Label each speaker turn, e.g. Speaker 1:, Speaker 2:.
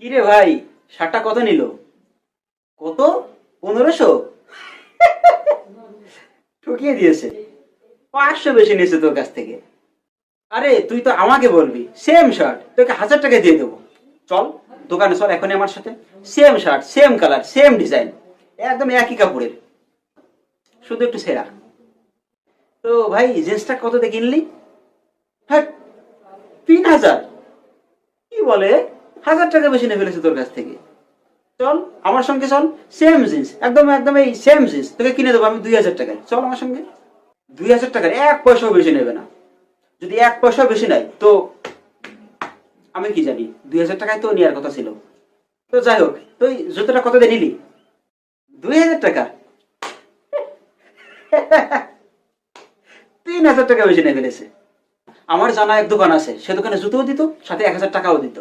Speaker 1: কিরে ভাই, শার্টটা কত নিল? কত? 1500? ঠকিয়ে দিয়েছে। 500 বেশি নিয়েছে তোর কাছ থেকে। আরে তুই তো আমাকে বলবি সেম শার্ট তোকে 1000 টাকা দিয়ে দেবো। চল দোকানে চল এখনই আমার সাথে। Same shirt, same colour, same design, একদম একই কাপড়ের, শুধু একটু সেরা। তো ভাই জিন্সটা কত দিয়ে কিনলি? হ্যাঁ, 3000? কি বলে, 1000 টাকা বেশি নিয়ে ফেলেছে তোর কাছ থেকে। চল আমার সঙ্গে চল, সেম জিন্স, একদম একদম এই সেম জিন্স তোকে কিনে দেবো আমি 2000 টাকায়। চল আমার সঙ্গে। 2000 টাকার 1 পয়সাও বেশি নেবে না। যদি 1 পয়সাও বেশি নেয় তো আমি কি জানি, 2000 টাকায় তো নেওয়ার কথা ছিল। তো যাই হোক, তুই জুতোটা কত দিয়ে নিলি? 2000 টাকা? 3000 টাকা বেশি নিয়ে ফেলেছে। আমার জানা এক দোকান আছে, সে দোকানে জুতোও দিত, সাথে 1000 টাকাও দিত।